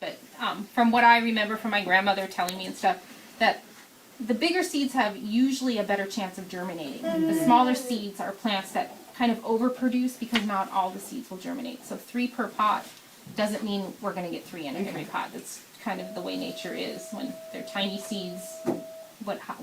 but from what I remember from my grandmother telling me and stuff, that the bigger seeds have usually a better chance of germinating. The smaller seeds are plants that kind of overproduce because not all the seeds will germinate. So 3 per pot doesn't mean we're going to get 3 in every pot. That's kind of the way nature is. When they're tiny seeds,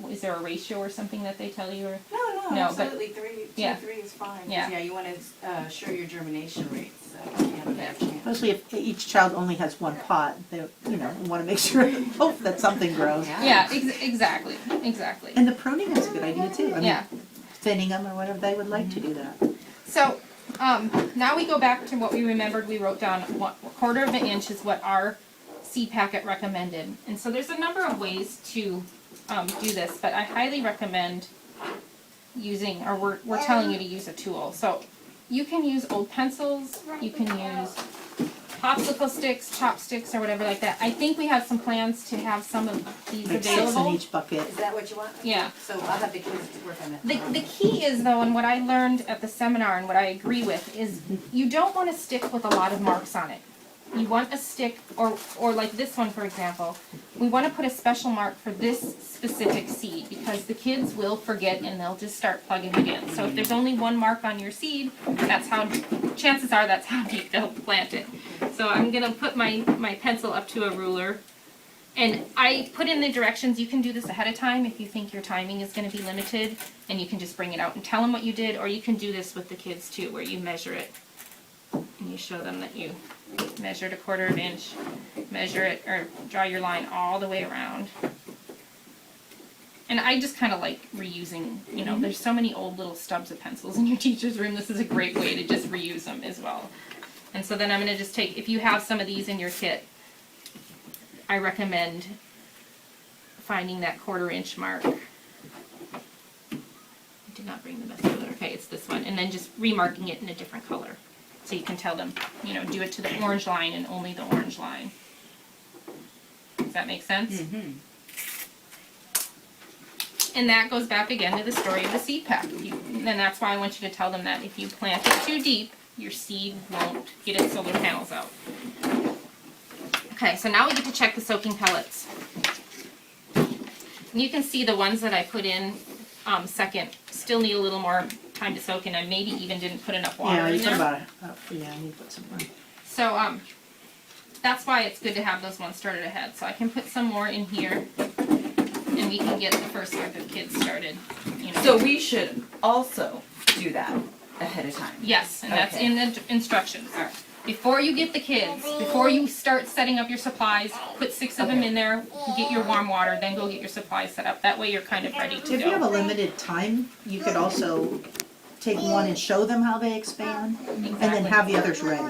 is there a ratio or something that they tell you? Or? No, absolutely. 3 is fine. Yeah. You want to show your germination rates. So you have a better chance. Especially if each child only has 1 pot, they, want to make sure, hope that something grows. Yeah, exactly. And the pruning is a good idea too. I mean, Yeah. thinning them or whatever, they would like to do that. So now we go back to what we remembered. We wrote down 1/4 of an inch is what our seed packet recommended. And so there's a number of ways to do this, but I highly recommend using, or we're telling you to use a tool. So you can use old pencils, you can use popsicle sticks, chopsticks, or whatever like that. I think we have some plans to have some of these Like 6 in available. each bucket. Is that what you want? Yeah. So I'll have the kids work on it. The key is, though, and what I learned at the seminar and what I agree with, is you don't want to stick with a lot of marks on it. You want a stick, or like this one, for example, we want to put a special mark for this specific seed because the kids will forget and they'll just start plugging it in. So if there's only 1 mark on your seed, chances are that's how deep they'll plant it. So I'm going to put my pencil up to a ruler. And I put in the directions. You can do this ahead of time if you think your timing is going to be limited, and you can just bring it out and tell them what you did, or you can do this with the kids too, where you measure it. And you show them that you measured 1/4 of an inch, measure it, or draw your line all the way around. And I just kind of like reusing, there's so many old little stubs of pencils in your teacher's room. This is a great way to just reuse them as well. And so then I'm going to just take, if you have some of these in your kit, I recommend finding that 1/4 inch mark. I did not bring the best color. Okay, it's this one. And then just remarking it in a different color. So you can tell them, do it to the orange line and only the orange line. Does that make sense? Mm-hmm. And that goes back again to the story of the seed pack. And that's why I want you to tell them that if you plant it too deep, your seed won't get its solar panels out. Okay, so now we get to check the soaking pellets. And you can see the ones that I put in second still need a little more time to soak, and I maybe even didn't put enough water Yeah, in you there. put about I need to put some more. So that's why it's good to have those ones started ahead. So I can put some more in here, and we can get the first group of kids started. So we should also do that ahead of time. Yes, and that's Okay. in the instructions. Alright. Before you get the kids, before you start setting up your supplies, put 6 of them in there, get your warm water, then go get your supplies set up. That way you're kind of ready to If you have a go. limited time, you could also take one and show them how they expand, and then have the others ready.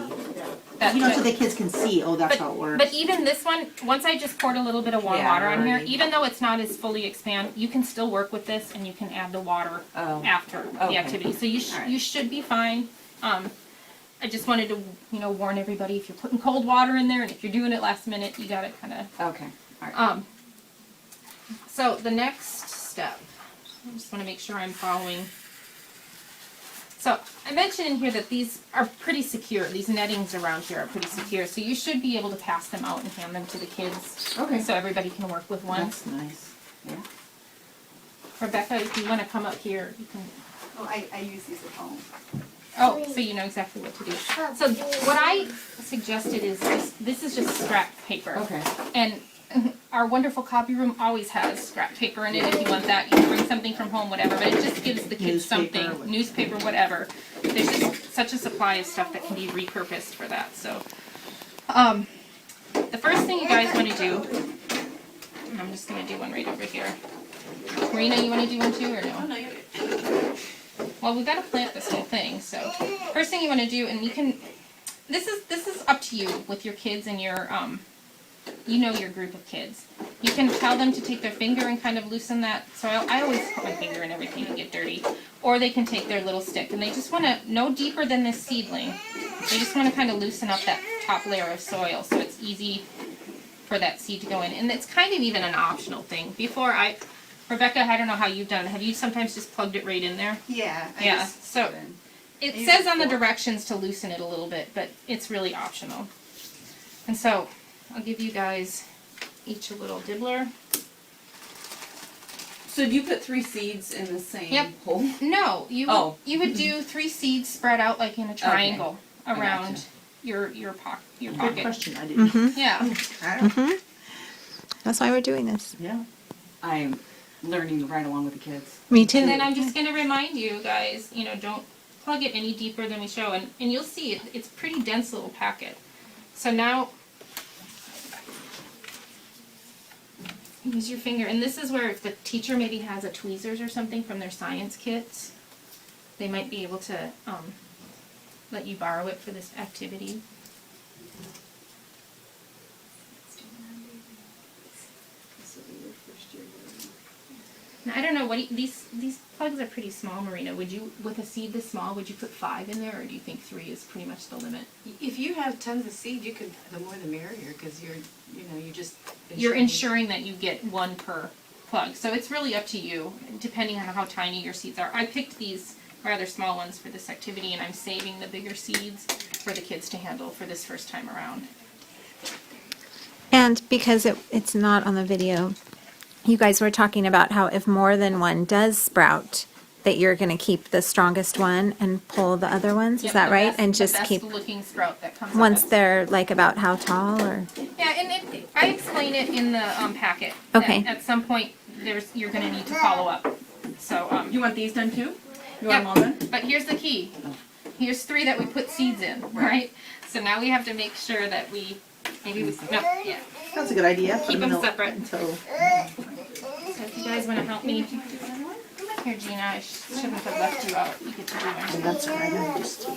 That's So good. the kids can see, oh, that's how it works. But even this one, once I just poured a little bit of warm Yeah, water on here, already. even though it's not as fully expand, you can still work with this and you can add the water Oh. after Okay. the activity. So you Alright. you should be fine. I just wanted to warn everybody, if you're putting cold water in there and if you're doing it last minute, you gotta kind of. Okay. All right. So the next step, I just want to make sure I'm following. So I mentioned in here that these are pretty secure. These nettings around here are pretty secure. So you should be able to pass them out and hand them to the kids. Okay. So everybody can work with one. That's nice. Yeah. Rebecca, if you want to come up here, you can. Oh, I use these at home. Oh, so you know exactly what to do. So what I suggested is this is just scrap paper. Okay. And our wonderful copy room always has scrap paper in it. If you want that, you can bring something from home, whatever. But it just gives the kids Newspaper, something, newspaper, whatever. There's just such a supply of stuff that can be repurposed for that. So, the first thing you guys want to do, and I'm just going to do one right over here. Karina, you want to do one too, or no? Oh, no, you're good. Well, we've got to plant this whole thing. So, first thing you want to do, and you can, this is up to you with your kids and your your group of kids. You can tell them to take their finger and kind of loosen that soil. I always put my finger in everything and get dirty. Or they can take their little stick and they just want to, no deeper than this seedling, they just want to kind of loosen up that top layer of soil so it's easy for that seed to go in. And it's kind of even an optional thing. Rebecca, I don't know how you've done it. Have you sometimes just plugged it right in there? Yeah. I Yeah, just so put in. it Use says a on the fork. directions to loosen it a little bit, but it's really optional. And so I'll give you guys each a little dibbler. So do you put 3 seeds in the same Yep. hole? No, you would, Oh. you would do 3 seeds spread out like in a triangle I gotcha. around your Good pocket. question, I didn't. Mm-hmm. Yeah. I don't- That's why we're doing this. Yeah. I'm learning right along with the kids. Me too. And then I'm just gonna remind you guys, you know, don't plug it any deeper than we show, and you'll see it's a pretty dense little packet. So now, use your finger, and this is where if the teacher maybe has a tweezers or something from their science kits, they might be able to let you borrow it for this activity. Now, I don't know what these plugs are pretty small, Marina. Would you, with a seed this small, would you put 5 in there, or do you think 3 is pretty much the limit? If you have tons of seed, you could, the more the merrier, because you're just. You're ensuring that you get 1 per plug, so it's really up to you, depending on how tiny your seeds are. I picked these rather small ones for this activity, and I'm saving the bigger seeds for the kids to handle for this first time around. And because it's not on the video, you guys were talking about how if more than one does sprout, that you're going to keep the strongest one and pull the other ones. Yep, Is that the right? best- And the just best keep looking sprout that comes up once as- they're like about how tall or. Yeah, and I explain it in the packet. that Okay. At some point, you're going to need to follow up. So You want these done too? You Yep. want them all done? But here's the key. Here's 3 that we put seeds in, right? So now we have to make sure that yeah. That's a good idea. Put Keep them them in the- separate. Until, So if you guys want to help me, here, Gina, I shouldn't have left you out. You get to do and one. that's right, I'm just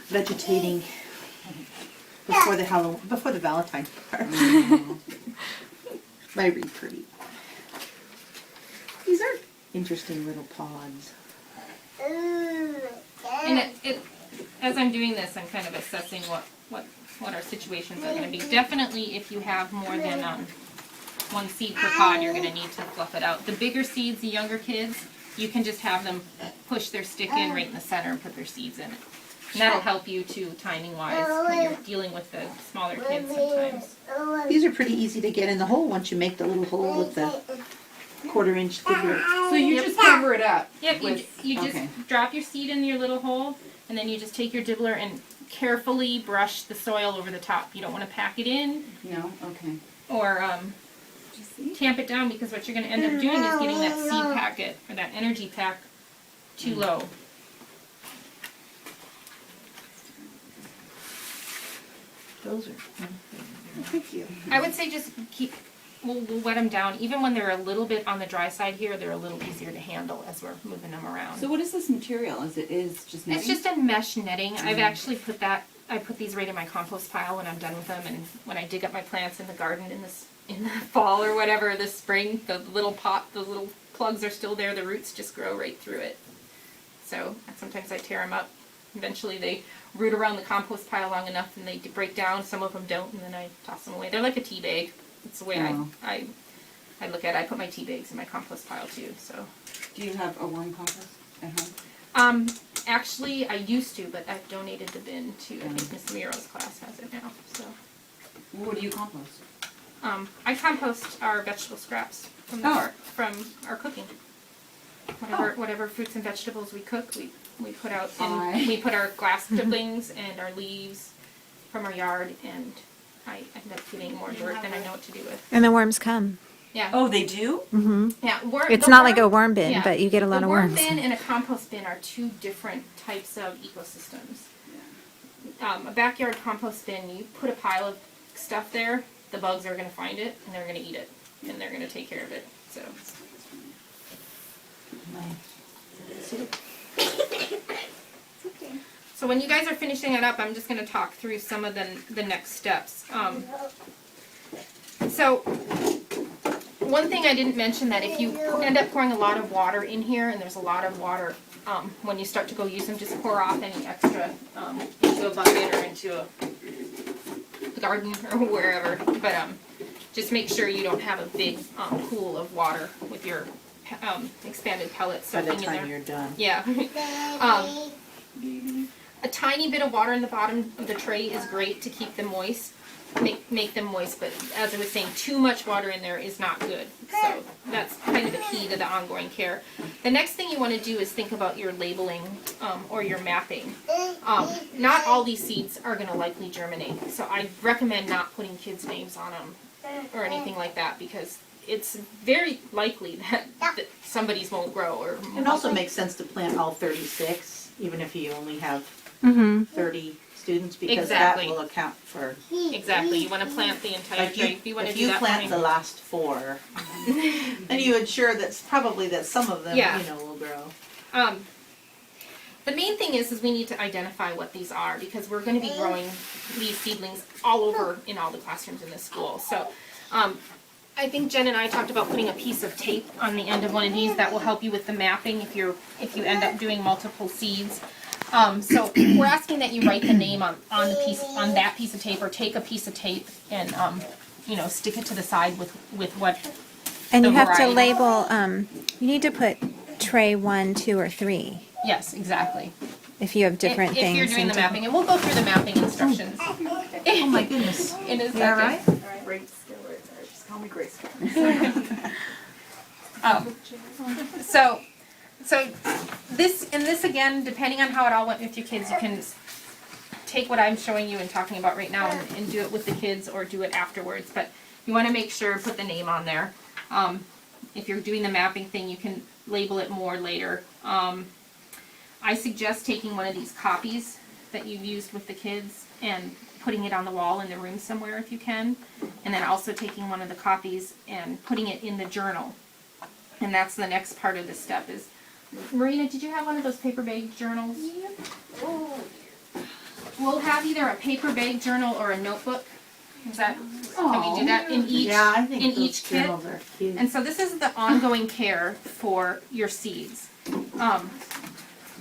vegetating before the Valentine part. I read pretty. These are interesting little pods. And as I'm doing this, I'm kind of assessing what our situations are going to be. Definitely, if you have more than 1 seed per pod, you're going to need to fluff it out. The bigger seeds, the younger kids, you can just have them push their stick in right in the center and put their seeds in it. And that'll help you too, timing-wise, when you're dealing with the smaller kids sometimes. These are pretty easy to get in the hole once you make the little hole with the 1/4-inch dibbler. So you just cover it up. Yep, you just okay. drop your seed in your little hole, and then you just take your dibbler and carefully brush the soil over the top. You don't want to pack it in No? Okay. or tamp it down, because what you're going to end up doing is getting that seed packet or that energy pack too low. Those are. Thank you. I would say just we'll wet them down. Even when they're a little bit on the dry side here, they're a little easier to handle as we're moving them around. So what is this material? Is just netting? It's just a mesh netting. I've actually I put these right in my compost pile when I'm done with them, and when I dig up my plants in the garden in the fall or whatever, this spring, the little plugs are still there. The roots just grow right through it. So sometimes I tear them up. Eventually they root around the compost pile long enough and they break down. Some of them don't, and then I toss them away. They're like a tea bag. It's the way Oh. I look at it. I put my tea bags in my compost pile too. So. Do you have a worm compost at home? Actually, I used to, but I've donated the bin to, I think Miss Miro's class has it now, so. What do you compost? I compost our vegetable scraps from our cooking. Whatever fruits and vegetables we cook, we put out, and we put our glass clippings and our leaves from our yard, and I end up getting more dirt than I know what to do with. And the worms come. Yeah. Oh, they do? Mm-hmm. Yeah. It's not like a worm bin, yeah. but you get a lot of worms. The worm bin and a compost bin are 2 different types of ecosystems. A backyard compost bin, you put a pile of stuff there, the bugs are going to find it, and they're going to eat it, and they're going to take care of it. So. So when you guys are finishing it up, I'm just going to talk through some of the next steps. So one thing I didn't mention, that if you end up pouring a lot of water in here, and there's a lot of water, when you start to go use them, just pour off any extra into a bucket or into the garden or wherever. But just make sure you don't have a big pool of water with your expanded pellets By the soaking in there. time you're done. Yeah. A tiny bit of water in the bottom of the tray is great to keep them moist. make them moist, but as I was saying, too much water in there is not good. So that's kind of the key to the ongoing care. The next thing you want to do is think about your labeling or your mapping. Not all these seeds are going to likely germinate, so I recommend not putting kids' names on them or anything like that, because it's very likely that somebody's won't grow. Or It also makes sense to plant all 36, even if you only have Mm-hmm. 30 students, because Exactly. that will account for. exactly, you want to plant the entire Like tree. If you want to if do you that, plant fine. the last 4, then you ensure that's probably that some of them, Yeah. will grow. The main thing is we need to identify what these are, because we're going to be growing these seedlings all over in all the classrooms in this school. So I think Jen and I talked about putting a piece of tape on the end of one of these that will help you with the mapping if you end up doing multiple seeds. So we're asking that you write the name on that piece of tape, or take a piece of tape and stick it to the side with what. And The you have to variety. label, you need to put tray 1, 2, or 3 Yes, exactly. if you have different if things. you're doing the and mapping, and we'll go through the mapping instructions. Oh my goodness. In a Is that second. right? Great Stewart, or just call me Grace. So this again, depending on how it all went with your kids, you can take what I'm showing you and talking about right now and do it with the kids or do it afterwards. But you want to make sure, put the name on there. If you're doing the mapping thing, you can label it more later. I suggest taking one of these copies that you've used with the kids and putting it on the wall in the room somewhere if you can. And then also taking one of the copies and putting it in the journal. And that's the next part of the step is, Marina, did you have one of those paper bag journals? We'll have either a paper bag journal or a notebook. Can we do that in each, Yeah, I think in those each kit? journals are cute. And so this is the ongoing care for your seeds.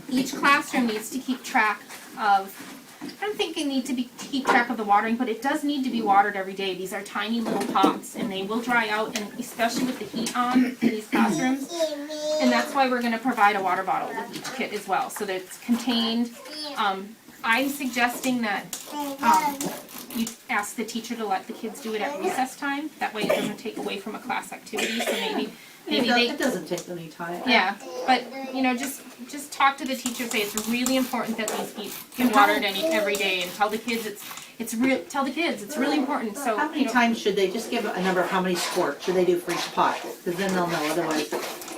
Each classroom needs to keep track of, I don't think they need to keep track of the watering, but it does need to be watered every day. These are tiny little pots and they will dry out, and especially with the heat on in these classrooms. And that's why we're going to provide a water bottle with each kit as well, so that it's contained. I'm suggesting that you ask the teacher to let the kids do it at recess time. That way it doesn't take away from a class activity, so maybe It doesn't take any time. yeah, but just talk to the teacher. Say it's really important that these get watered every day, and tell the kids it's really important. So How many times should they just give a number of how many squirts should they do for each pot? Because then they'll know. Otherwise,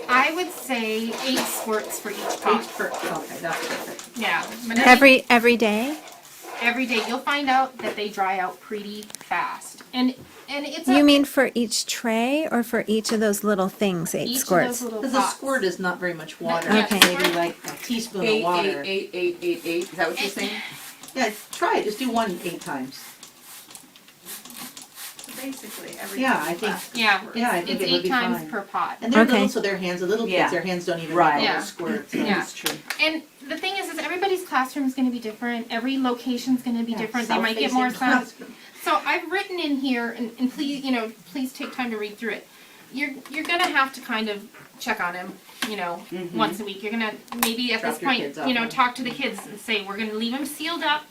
I would say 8 squirts for each each pot. per. Okay, that's perfect. Yeah, but every day? every day you'll find out that they dry out pretty fast, and it's You mean for each tray or for each of those little things, 8 each squirts? of those little Because a pots. squirt is not very much water. Okay. Maybe like a teaspoon of water. Eight. Is that what you're saying? Yeah, try it. Just do 1 8 times. Basically, every. Yeah, I think. Yeah, Yeah, I it's think it 8 would be times fine. per pot. And they're Okay. little, so their hands, the little Yeah. kids, their hands don't even Right. make Yeah. little squirts. So Yeah. That's true. And the thing is everybody's classroom is going to be different. Every location's going to be different. They might get South-facing more sun. classroom. So I've written in here, and please, please take time to read through it. You're gonna have to kind of check on him, once a week. You're gonna maybe at Drop this your point, kids off. talk to the kids and say we're gonna leave them sealed up.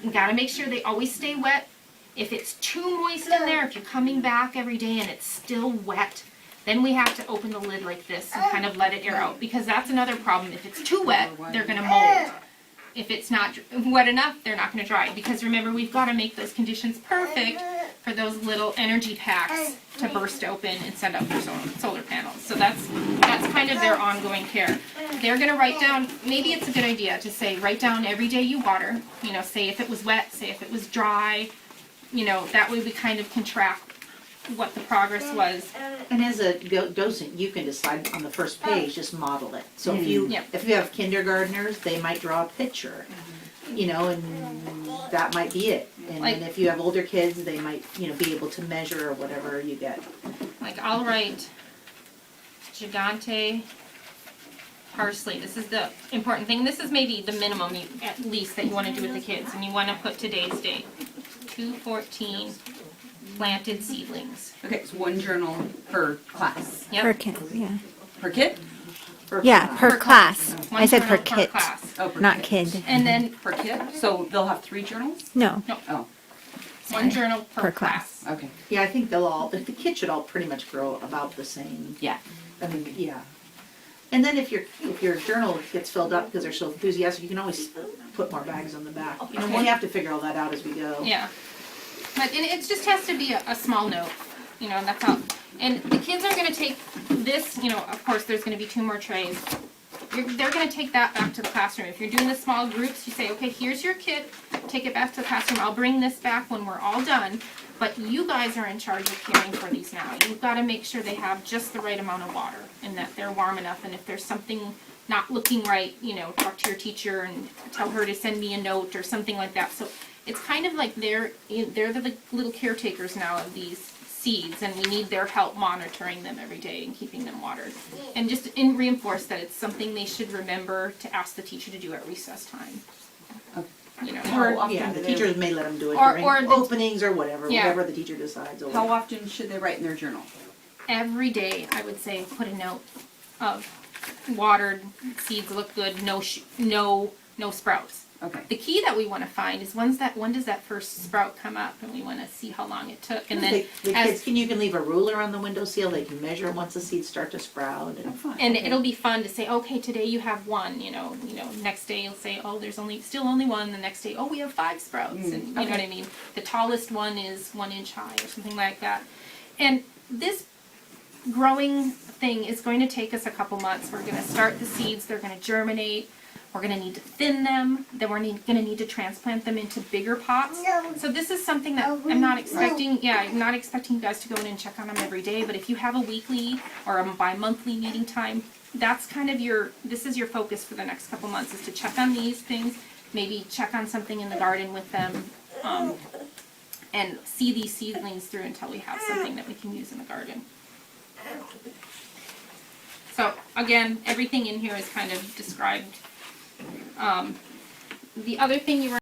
We gotta make sure they always stay wet. If it's too moist in there, if you're coming back every day and it's still wet, then we have to open the lid like this and kind of let it air out, because that's another problem. If it's too wet, they're gonna mold. If it's not wet enough, they're not going to dry. Because remember, we've got to make those conditions perfect for those little energy packs to burst open and send up their solar panels. So that's kind of their ongoing care. They're going to write down, maybe it's a good idea to say, write down every day you water. Say if it was wet, say if it was dry. That way we kind of can track what the progress was. And as a docent, you can decide on the first page, just model it. So if you Yep. if you have kindergartners, they might draw a picture, and that might be it. And Like- then if you have older kids, they might be able to measure or whatever you get. Like I'll write gigante parsley. This is the important thing. This is maybe the minimum at least that you want to do with the kids, and you want to put today's date. 2/14 planted seedlings. Okay, it's 1 journal per class. Yep. Per kid, yeah. Per kid? Yeah, per Per class. One I said per journal kit, class. Oh, per not kid. kid. And then Per kid? So they'll have 3 journals? No. Oh. One journal per class. Okay, Yeah, I think the kids should all pretty much grow about the same. yeah. I mean, yeah. And then if your journal gets filled up because they're so enthusiastic, you can always put more bags on the back. You know, Okay. we have to figure all that out as we go. Yeah. But it just has to be a small note, you know, and that's all. And the kids are gonna take this, you know, of course, there's gonna be 2 more trays. They're gonna take that back to the classroom. If you're doing the small groups, you say, okay, here's your kit, take it back to the classroom. I'll bring this back when we're all done. But you guys are in charge of caring for these now. You've gotta make sure they have just the right amount of water and that they're warm enough. And if there's something not looking right, you know, talk to your teacher and tell her to send me a note or something like that. So it's kind of like they're the little caretakers now of these seeds, and we need their help monitoring them every day and keeping them watered. And just reinforce that it's something they should remember to ask the teacher to do at recess time. You know, How often Yeah, do the they- teachers may let them do it Or- during or the- openings or whatever, Yeah. whatever the teacher decides. Or How often should they write in their journal? every day I would say put a note of watered seeds look good, no sprouts. Okay. The key that we want to find is when does that first sprout come up, and we want to see how long it took, and then the as- kids you can leave a ruler on the windowsill. They can measure once the seeds start to sprout. And Fine. and Okay. it'll be fun to say, okay, today you have 1, you know, next day you'll say, oh, there's still only 1, the next day, oh, we have 5 sprouts, and you know what I mean? The tallest one is 1 inch high or something like that. And this growing thing is going to take us a couple months. We're going to start the seeds, they're going to germinate, we're going to need to thin them, then we're going to need to transplant them into bigger pots. So this is something that I'm not expecting, I'm not expecting you guys to go in and check on them every day, but if you have a weekly or a bi-monthly meeting time, that's kind of this is your focus for the next couple months, is to check on these things, maybe check on something in the garden with them, and see these seedlings through until we have something that we can use in the garden. So again, everything in here is kind of described. The other thing you were